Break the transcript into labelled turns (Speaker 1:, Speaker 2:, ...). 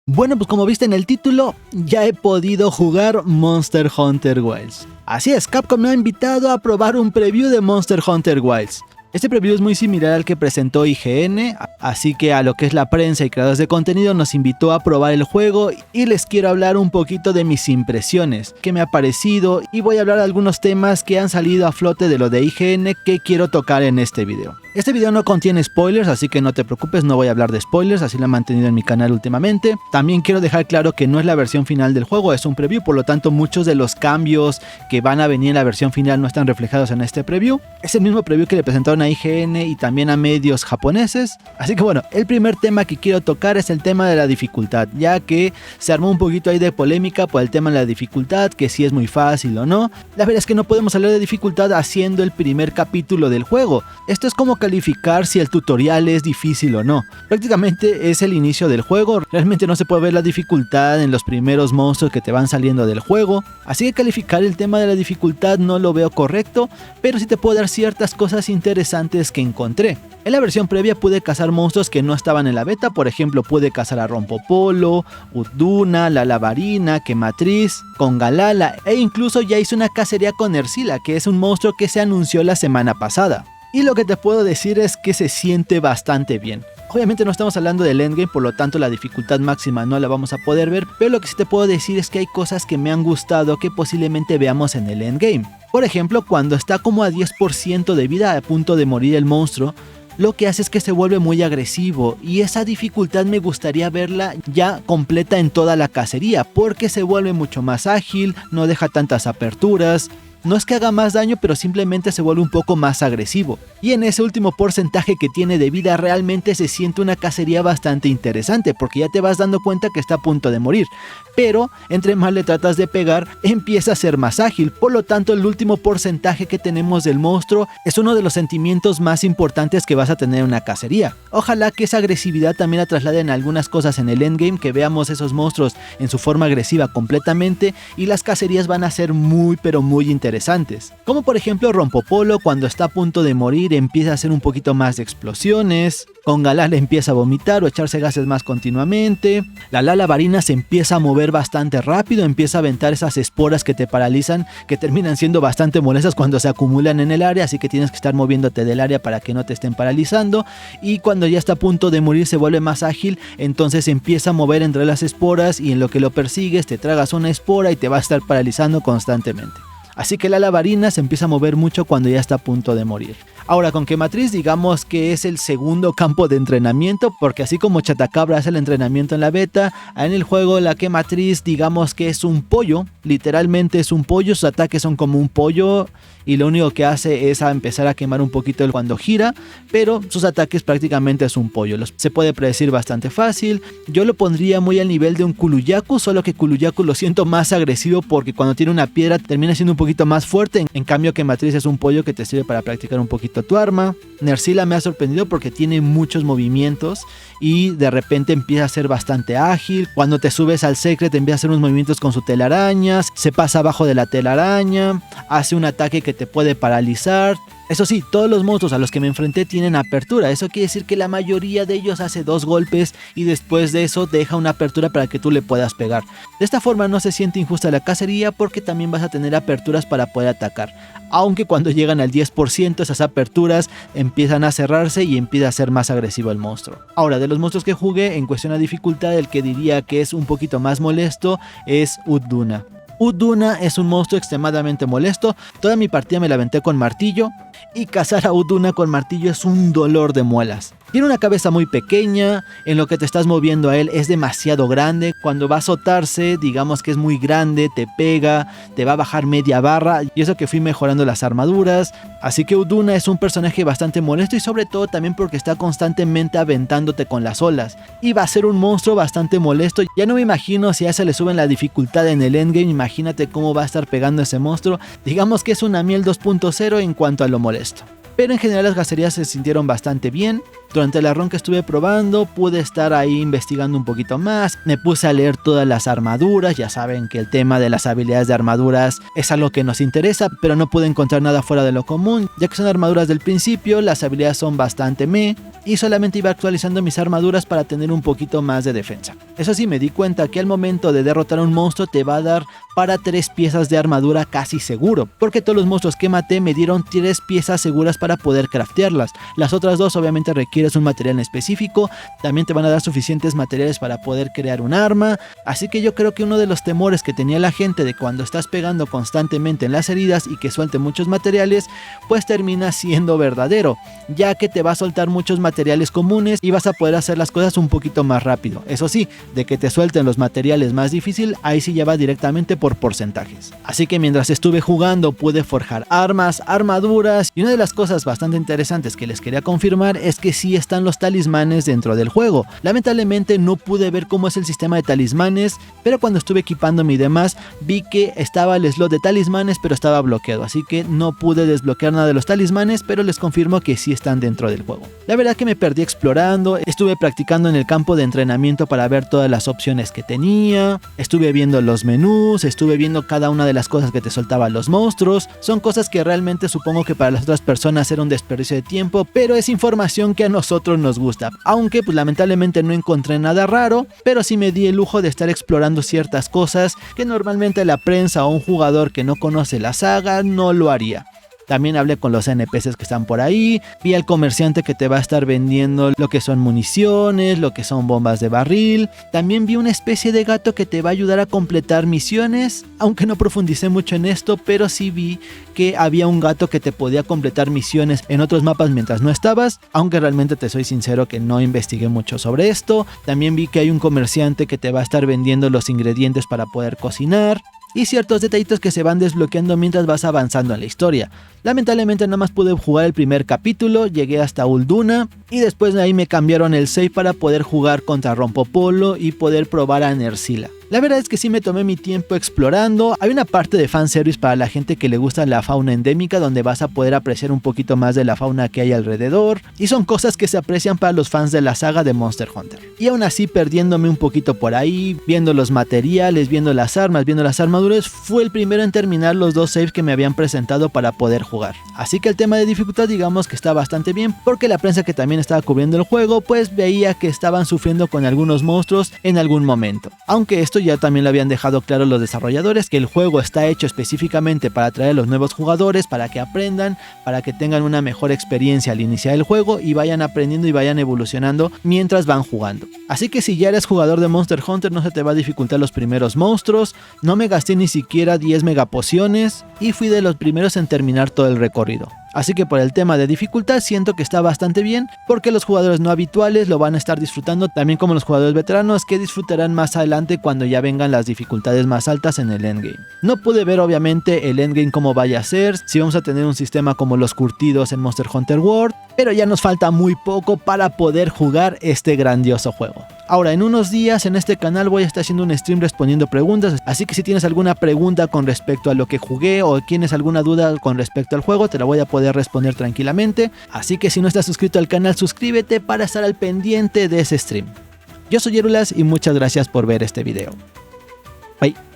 Speaker 1: Bueno, pues como viste en el título, ya he podido jugar Monster Hunter Wilds. Así es, Capcom me ha invitado a probar un preview de Monster Hunter Wilds. Este preview es muy similar al que presentó IGN, así que a lo que es la prensa y creadores de contenido nos invitó a probar el juego y les quiero hablar un poquito de mis impresiones, qué me ha parecido, y voy a hablar de algunos temas que han salido a flote de lo de IGN que quiero tocar en este video. Este video no contiene spoilers, así que no te preocupes, no voy a hablar de spoilers, así lo he mantenido en mi canal últimamente. También quiero dejar claro que no es la versión final del juego, es un preview, por lo tanto muchos de los cambios que van a venir en la versión final no están reflejados en este preview. Es el mismo preview que le presentaron a IGN y también a medios japoneses. Así que bueno, el primer tema que quiero tocar es el tema de la dificultad, ya que se armó un poquito ahí de polémica por el tema de la dificultad, que si es muy fácil o no. La verdad es que no podemos hablar de dificultad haciendo el primer capítulo del juego. Esto es como calificar si el tutorial es difícil o no. Prácticamente es el inicio del juego, realmente no se puede ver la dificultad en los primeros monstruos que te van saliendo del juego, así que calificar el tema de la dificultad no lo veo correcto, pero sí te puedo dar ciertas cosas interesantes que encontré. En la versión previa pude cazar monstruos que no estaban en la beta, por ejemplo pude cazar a Rompopolo, Uduna, la Lavarina, Quematriz, con Galala e incluso ya hice una cacería con Ercila, que es un monstruo que se anunció la semana pasada. Y lo que te puedo decir es que se siente bastante bien. Obviamente no estamos hablando del endgame, por lo tanto la dificultad máxima no la vamos a poder ver, pero lo que sí te puedo decir es que hay cosas que me han gustado que posiblemente veamos en el endgame. Por ejemplo, cuando está como a 10% de vida a punto de morir el monstruo, lo que hace es que se vuelve muy agresivo y esa dificultad me gustaría verla ya completa en toda la cacería, porque se vuelve mucho más ágil, no deja tantas aperturas. No es que haga más daño, pero simplemente se vuelve un poco más agresivo. Y en ese último porcentaje que tiene de vida realmente se siente una cacería bastante interesante, porque ya te vas dando cuenta que está a punto de morir. Pero entre más le tratas de pegar, empieza a ser más ágil. Por lo tanto, el último porcentaje que tenemos del monstruo es uno de los sentimientos más importantes que vas a tener en una cacería. Ojalá que esa agresividad también la trasladen a algunas cosas en el endgame, que veamos esos monstruos en su forma agresiva completamente, y las cacerías van a ser muy pero muy interesantes. Como por ejemplo Rompopolo, cuando está a punto de morir empieza a hacer un poquito más de explosiones, con Galala empieza a vomitar o echarse gases más continuamente, la Lavarina se empieza a mover bastante rápido, empieza a aventar esas esporas que te paralizan, que terminan siendo bastante molestas cuando se acumulan en el área, así que tienes que estar moviéndote del área para que no te estén paralizando, y cuando ya está a punto de morir se vuelve más ágil, entonces empieza a mover entre las esporas y en lo que lo persigues te tragas una espora y te va a estar paralizando constantemente. Así que la Lavarina se empieza a mover mucho cuando ya está a punto de morir. Ahora con Quematriz digamos que es el segundo campo de entrenamiento, porque así como Chatacabra hace el entrenamiento en la beta, en el juego la Quematriz digamos que es un pollo, literalmente es un pollo, sus ataques son como un pollo y lo único que hace es empezar a quemar un poquito cuando gira, pero sus ataques prácticamente es un pollo, se puede predecir bastante fácil. Yo lo pondría muy al nivel de un Kuluyaku, solo que Kuluyaku lo siento más agresivo porque cuando tiene una piedra termina siendo un poquito más fuerte, en cambio Quematriz es un pollo que te sirve para practicar un poquito tu arma. Nercila me ha sorprendido porque tiene muchos movimientos y de repente empieza a ser bastante ágil. Cuando te subes al Secret empieza a hacer unos movimientos con su telaraña, se pasa abajo de la telaraña, hace un ataque que te puede paralizar. Eso sí, todos los monstruos a los que me enfrenté tienen apertura, eso quiere decir que la mayoría de ellos hace 2 golpes y después de eso deja una apertura para que tú le puedas pegar. De esta forma no se siente injusta la cacería porque también vas a tener aperturas para poder atacar, aunque cuando llegan al 10% esas aperturas empiezan a cerrarse y empieza a ser más agresivo el monstruo. Ahora, de los monstruos que jugué en cuestión de dificultad, el que diría que es un poquito más molesto es Uduna. Uduna es un monstruo extremadamente molesto, toda mi partida me la aventé con martillo y cazar a Uduna con martillo es un dolor de muelas. Tiene una cabeza muy pequeña, en lo que te estás moviendo a él es demasiado grande, cuando va a azotarse digamos que es muy grande, te pega, te va a bajar media barra y eso que fui mejorando las armaduras, así que Uduna es un personaje bastante molesto y sobre todo también porque está constantemente aventándote con las olas y va a ser un monstruo bastante molesto. Ya no me imagino si a ese le suben la dificultad en el endgame, imagínate cómo va a estar pegando ese monstruo, digamos que es una miel 2.0 en cuanto a lo molesto. pero en general las cacerías se sintieron bastante bien. Durante la run que estuve probando pude estar ahí investigando un poquito más, me puse a leer todas las armaduras, ya saben que el tema de las habilidades de armaduras es algo que nos interesa, pero no pude encontrar nada fuera de lo común, ya que son armaduras del principio, las habilidades son bastante meh, y solamente iba actualizando mis armaduras para tener un poquito más de defensa. Eso sí, me di cuenta que al momento de derrotar a un monstruo te va a dar para 3 piezas de armadura casi seguro, porque todos los monstruos que maté me dieron 3 piezas seguras para poder craftearlas. Las otras 2 obviamente requieres un material en específico, también te van a dar suficientes materiales para poder crear un arma, así que yo creo que uno de los temores que tenía la gente de cuando estás pegando constantemente en las heridas y que suelte muchos materiales, pues termina siendo verdadero, ya que te va a soltar muchos materiales comunes y vas a poder hacer las cosas un poquito más rápido. Eso sí, de que te suelten los materiales más difícil, ahí sí ya va directamente por porcentajes. Así que mientras estuve jugando pude forjar armas, armaduras, y una de las cosas bastante interesantes que les quería confirmar es que sí están los talismanes dentro del juego. Lamentablemente no pude ver cómo es el sistema de talismanes, pero cuando estuve equipándome y demás vi que estaba el slot de talismanes pero estaba bloqueado, así que no pude desbloquear nada de los talismanes, pero les confirmo que sí están dentro del juego. La verdad que me perdí explorando, estuve practicando en el campo de entrenamiento para ver todas las opciones que tenía, estuve viendo los menús, estuve viendo cada una de las cosas que te soltaban los monstruos. Son cosas que realmente supongo que para las otras personas era un desperdicio de tiempo, pero es información que a nosotros nos gusta, aunque pues lamentablemente no encontré nada raro, pero sí me di el lujo de estar explorando ciertas cosas que normalmente la prensa o un jugador que no conoce la saga no lo haría. También hablé con los NPCs que están por ahí, vi al comerciante que te va a estar vendiendo lo que son municiones, lo que son bombas de barril. También vi una especie de gato que te va a ayudar a completar misiones, aunque no profundicé mucho en esto, pero sí vi que había un gato que te podía completar misiones en otros mapas mientras no estabas, aunque realmente te soy sincero que no investigué mucho sobre esto. También vi que hay un comerciante que te va a estar vendiendo los ingredientes para poder cocinar, y ciertos detallitos que se van desbloqueando mientras vas avanzando en la historia. Lamentablemente nada más pude jugar el primer capítulo, llegué hasta Ulduna y después de ahí me cambiaron el save para poder jugar contra Rompopolo y poder probar a Ner'zila. La verdad es que sí me tomé mi tiempo explorando. Hay una parte de fanservice para la gente que le gusta la fauna endémica, donde vas a poder apreciar un poquito más de la fauna que hay alrededor, y son cosas que se aprecian para los fans de la saga de Monster Hunter. Y aún así, perdiéndome un poquito por ahí, viendo los materiales, viendo las armas, viendo las armaduras, fue el primero en terminar los 2 saves que me habían presentado para poder jugar. Así que el tema de dificultad digamos que está bastante bien, porque la prensa que también estaba cubriendo el juego pues veía que estaban sufriendo con algunos monstruos en algún momento. Aunque esto ya también lo habían dejado claro los desarrolladores, que el juego está hecho específicamente para atraer a los nuevos jugadores, para que aprendan, para que tengan una mejor experiencia al iniciar el juego y vayan aprendiendo y vayan evolucionando mientras van jugando. Así que si ya eres jugador de Monster Hunter no se te va a dificultar los primeros monstruos. No me gasté ni siquiera 10 megapociones y fui de los primeros en terminar todo el recorrido. Así que por el tema de dificultad siento que está bastante bien, porque los jugadores no habituales lo van a estar disfrutando también como los jugadores veteranos, que disfrutarán más adelante cuando ya vengan las dificultades más altas en el endgame. No pude ver obviamente el endgame cómo vaya a ser, si vamos a tener un sistema como los curtidos en Monster Hunter World, pero ya nos falta muy poco para poder jugar este grandioso juego. Ahora, en unos días en este canal voy a estar haciendo un stream respondiendo preguntas, así que si tienes alguna pregunta con respecto a lo que jugué o tienes alguna duda con respecto al juego, te la voy a poder responder tranquilamente. Así que si no estás suscrito al canal, suscríbete para estar al pendiente de ese stream. Yo soy Yerulas y muchas gracias por ver este video. Bye.